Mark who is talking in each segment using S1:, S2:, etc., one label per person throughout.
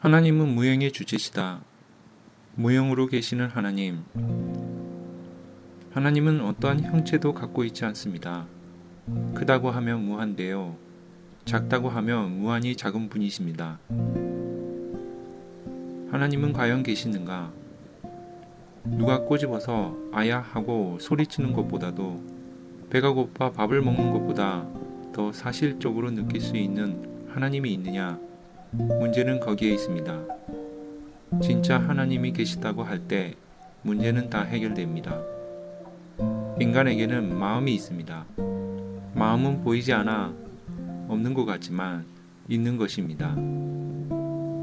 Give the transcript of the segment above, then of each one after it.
S1: 하나님은 무형의 주체시다. 무형으로 계시는 하나님. 하나님은 어떠한 형체도 갖고 있지 않습니다. 크다고 하면 무한데요. 작다고 하면 무한히 작은 분이십니다. 하나님은 과연 계시는가? 누가 꼬집어서 아야 하고 소리치는 것보다도 배가 고파 밥을 먹는 것보다 더 사실적으로 느낄 수 있는 하나님이 있느냐? 문제는 거기에 있습니다. 진짜 하나님이 계시다고 할 때 문제는 다 해결됩니다. 인간에게는 마음이 있습니다. 마음은 보이지 않아 없는 것 같지만 있는 것입니다.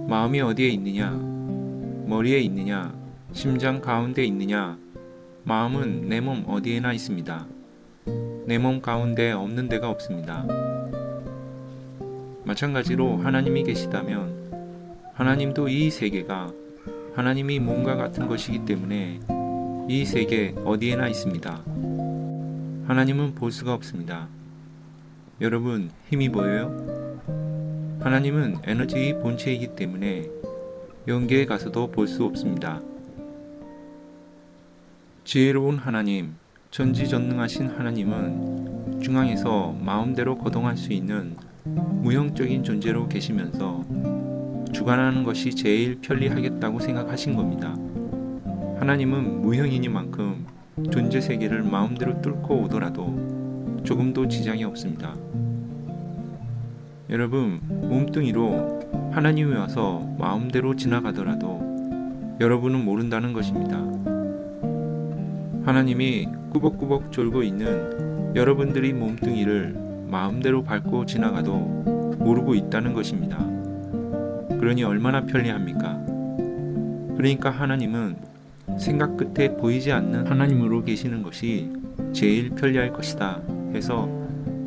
S1: 마음이 어디에 있느냐? 머리에 있느냐? 심장 가운데 있느냐? 마음은 내 몸 어디에나 있습니다. 내 몸 가운데 없는 데가 없습니다. 마찬가지로 하나님이 계시다면 하나님도 이 세계가 하나님이 몸과 같은 것이기 때문에 이 세계 어디에나 있습니다. 하나님은 볼 수가 없습니다. 여러분, 힘이 보여요? 하나님은 에너지의 본체이기 때문에 연계에 가서도 볼 수 없습니다. 지혜로운 하나님, 전지전능하신 하나님은 중앙에서 마음대로 거동할 수 있는 무형적인 존재로 계시면서 주관하는 것이 제일 편리하겠다고 생각하신 겁니다. 하나님은 무형이니만큼 존재 세계를 마음대로 뚫고 오더라도 조금도 지장이 없습니다. 여러분, 몸뚱이로 하나님이 와서 마음대로 지나가더라도 여러분은 모른다는 것입니다. 하나님이 꾸벅꾸벅 졸고 있는 여러분들의 몸뚱이를 마음대로 밟고 지나가도 모르고 있다는 것입니다. 그러니 얼마나 편리합니까? 그러니까 하나님은 생각 끝에 보이지 않는 하나님으로 계시는 것이 제일 편리할 것이다 해서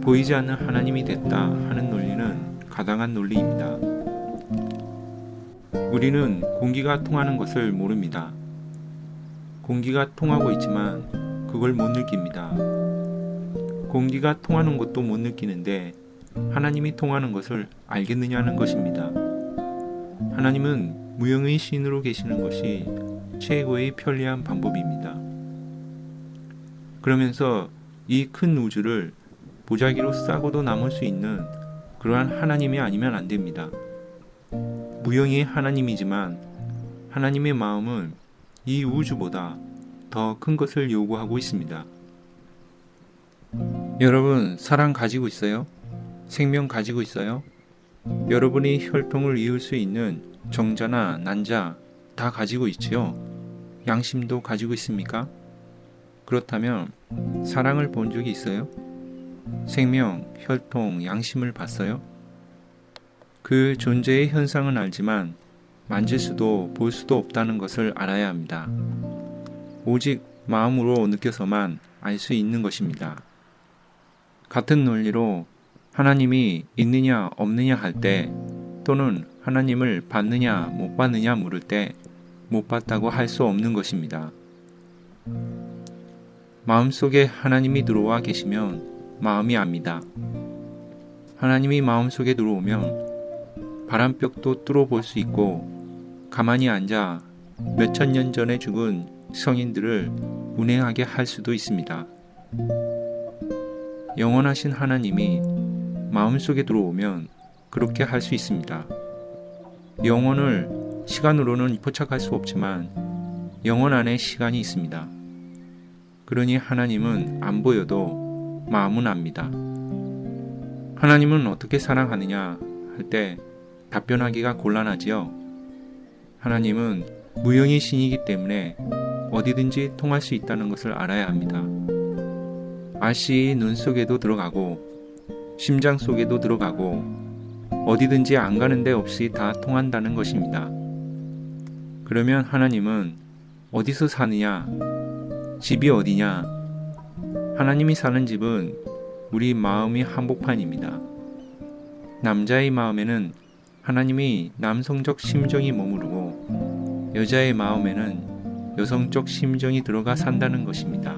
S1: 보이지 않는 하나님이 됐다 하는 논리는 가당한 논리입니다. 우리는 공기가 통하는 것을 모릅니다. 공기가 통하고 있지만 그걸 못 느낍니다. 공기가 통하는 것도 못 느끼는데 하나님이 통하는 것을 알겠느냐는 것입니다. 하나님은 무형의 신으로 계시는 것이 최고의 편리한 방법입니다. 그러면서 이 큰 우주를 보자기로 싸고도 남을 수 있는 그러한 하나님이 아니면 안 됩니다. 무형의 하나님이지만 하나님의 마음은 이 우주보다 더 큰 것을 요구하고 있습니다. 여러분, 사랑 가지고 있어요? 생명 가지고 있어요? 여러분이 혈통을 이을 수 있는 정자나 난자 다 가지고 있지요? 양심도 가지고 있습니까? 그렇다면 사랑을 본 적이 있어요? 생명, 혈통, 양심을 봤어요? 그 존재의 현상은 알지만 만질 수도 볼 수도 없다는 것을 알아야 합니다. 오직 마음으로 느껴서만 알 수 있는 것입니다. 같은 논리로 하나님이 있느냐 없느냐 할 때 또는 하나님을 봤느냐 못 봤느냐 물을 때 못 봤다고 할 수 없는 것입니다. 마음속에 하나님이 들어와 계시면 마음이 압니다. 하나님이 마음속에 들어오면 바람벽도 뚫어볼 수 있고 가만히 앉아 몇천 년 전에 죽은 성인들을 운행하게 할 수도 있습니다. 영원하신 하나님이 마음속에 들어오면 그렇게 할 수 있습니다. 영혼을 시간으로는 포착할 수 없지만 영혼 안에 시간이 있습니다. 그러니 하나님은 안 보여도 마음은 압니다. 하나님은 어떻게 사랑하느냐 할 때 답변하기가 곤란하지요. 하나님은 무형의 신이기 때문에 어디든지 통할 수 있다는 것을 알아야 합니다. 아씨 눈 속에도 들어가고 심장 속에도 들어가고 어디든지 안 가는 데 없이 다 통한다는 것입니다. 그러면 하나님은 어디서 사느냐? 집이 어디냐? 하나님이 사는 집은 우리 마음의 한복판입니다. 남자의 마음에는 하나님이 남성적 심정이 머무르고 여자의 마음에는 여성적 심정이 들어가 산다는 것입니다.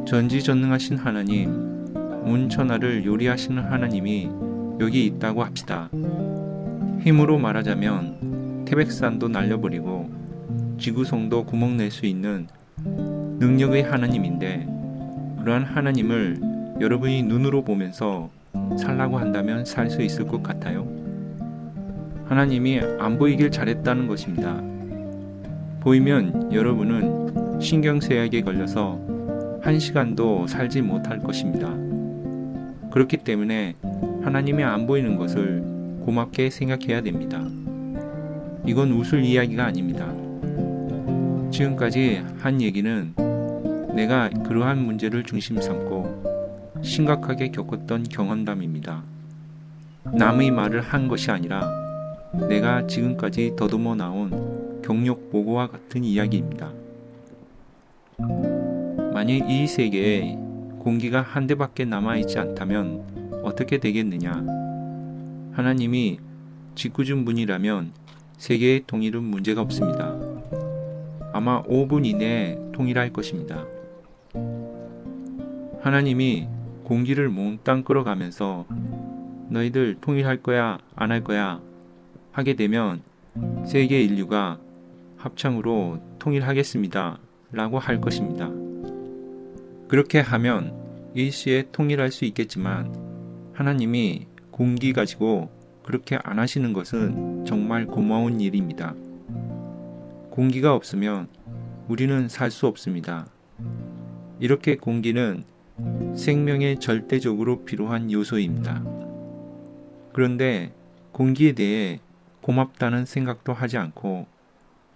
S1: 전지전능하신 하나님, 온천하를 요리하시는 하나님이 여기 있다고 합시다. 힘으로 말하자면 태백산도 날려버리고 지구성도 구멍 낼 수 있는 능력의 하나님인데, 그러한 하나님을 여러분이 눈으로 보면서 살라고 한다면 살 수 있을 것 같아요? 하나님이 안 보이길 잘했다는 것입니다. 보이면 여러분은 신경쇠약에 걸려서 1시간도 살지 못할 것입니다. 그렇기 때문에 하나님이 안 보이는 것을 고맙게 생각해야 됩니다. 이건 웃을 이야기가 아닙니다. 지금까지 한 얘기는 내가 그러한 문제를 중심 삼고 심각하게 겪었던 경험담입니다. 남의 말을 한 것이 아니라 내가 지금까지 더듬어 나온 경력 보고와 같은 이야기입니다. 만약 이 세계에 공기가 한 대밖에 남아있지 않다면 어떻게 되겠느냐? 하나님이 짓궂은 분이라면 세계의 통일은 문제가 없습니다. 아마 5분 이내에 통일할 것입니다. 하나님이 공기를 몽땅 끌어가면서 너희들 통일할 거야, 안 할 거야 하게 되면 세계 인류가 합창으로 통일하겠습니다 라고 할 것입니다. 그렇게 하면 일시에 통일할 수 있겠지만 하나님이 공기 가지고 그렇게 안 하시는 것은 정말 고마운 일입니다. 공기가 없으면 우리는 살 수 없습니다. 이렇게 공기는 생명에 절대적으로 필요한 요소입니다. 그런데 공기에 대해 고맙다는 생각도 하지 않고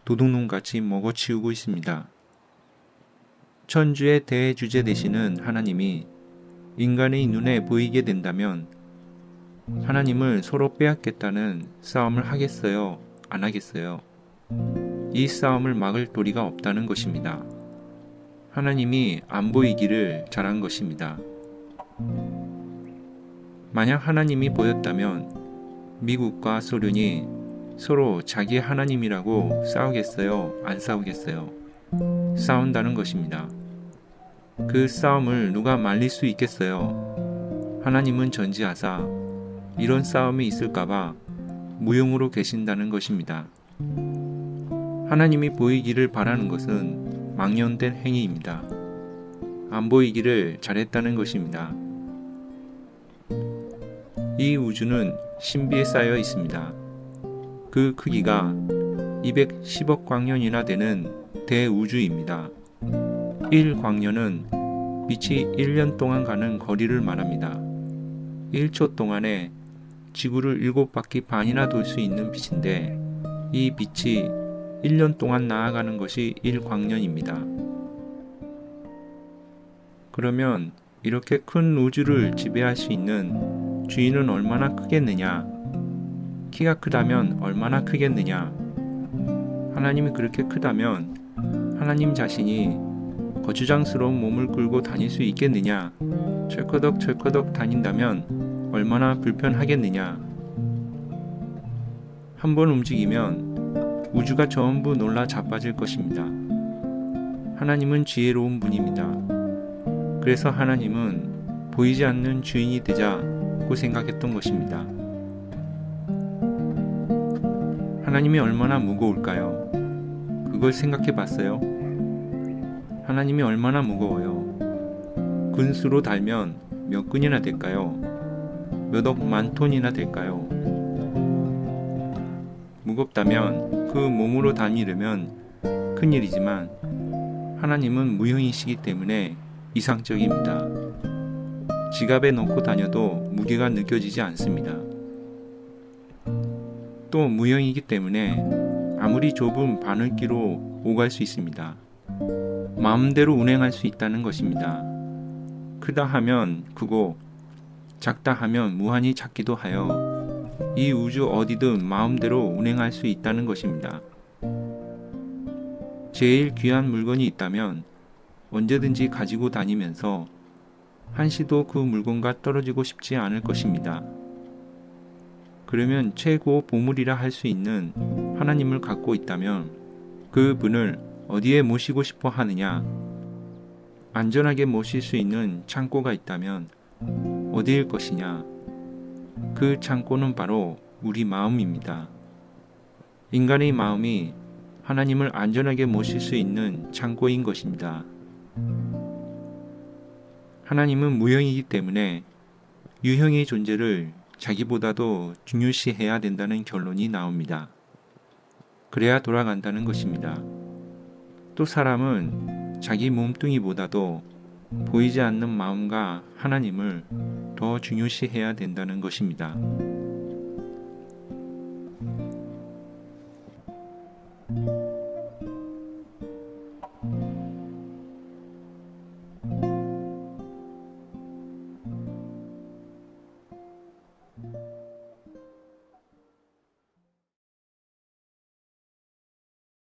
S1: 도둑놈같이 먹어치우고 있습니다. 천주의 대주제 되시는 하나님이 인간의 눈에 보이게 된다면 하나님을 서로 빼앗겠다는 싸움을 하겠어요? 안 하겠어요? 이 싸움을 막을 도리가 없다는 것입니다. 하나님이 안 보이기를 잘한 것입니다. 만약 하나님이 보였다면 미국과 소련이 서로 자기 하나님이라고 싸우겠어요? 안 싸우겠어요? 싸운다는 것입니다. 그 싸움을 누가 말릴 수 있겠어요? 하나님은 전지하사 이런 싸움이 있을까봐 무용으로 계신다는 것입니다. 하나님이 보이기를 바라는 것은 망연된 행위입니다. 안 보이기를 잘했다는 것입니다. 이 우주는 신비에 쌓여 있습니다. 그 크기가 210억 광년이나 되는 대우주입니다. 1광년은 빛이 1년 동안 가는 거리를 말합니다. 1초 동안에 지구를 7바퀴 반이나 돌 수 있는 빛인데 이 빛이 1년 동안 나아가는 것이 1광년입니다. 그러면 이렇게 큰 우주를 지배할 수 있는 주인은 얼마나 크겠느냐? 키가 크다면 얼마나 크겠느냐? 하나님이 그렇게 크다면 하나님 자신이 거추장스러운 몸을 끌고 다닐 수 있겠느냐? 철커덕철커덕 다닌다면 얼마나 불편하겠느냐? 한번 움직이면 우주가 전부 놀라 자빠질 것입니다. 하나님은 지혜로운 분입니다. 그래서 하나님은 보이지 않는 주인이 되자고 생각했던 것입니다. 하나님이 얼마나 무거울까요? 그걸 생각해 봤어요? 하나님이 얼마나 무거워요? 근수로 달면 몇 근이나 될까요? 몇 억 만 톤이나 될까요? 무겁다면 그 몸으로 다니려면 큰일이지만 하나님은 무형이시기 때문에 이상적입니다. 지갑에 넣고 다녀도 무게가 느껴지지 않습니다. 또 무형이기 때문에 아무리 좁은 바늘기로 오갈 수 있습니다. 마음대로 운행할 수 있다는 것입니다. 크다 하면 크고 작다 하면 무한히 작기도 하여 이 우주 어디든 마음대로 운행할 수 있다는 것입니다. 제일 귀한 물건이 있다면 언제든지 가지고 다니면서 한시도 그 물건과 떨어지고 싶지 않을 것입니다. 그러면 최고 보물이라 할 수 있는 하나님을 갖고 있다면 그 분을 어디에 모시고 싶어 하느냐? 안전하게 모실 수 있는 창고가 있다면 어디일 것이냐? 그 창고는 바로 우리 마음입니다. 인간의 마음이 하나님을 안전하게 모실 수 있는 창고인 것입니다. 하나님은 무형이기 때문에 유형의 존재를 자기보다도 중요시해야 된다는 결론이 나옵니다. 그래야 돌아간다는 것입니다. 또 사람은 자기 몸뚱이보다도 보이지 않는 마음과 하나님을 더 중요시해야 된다는 것입니다.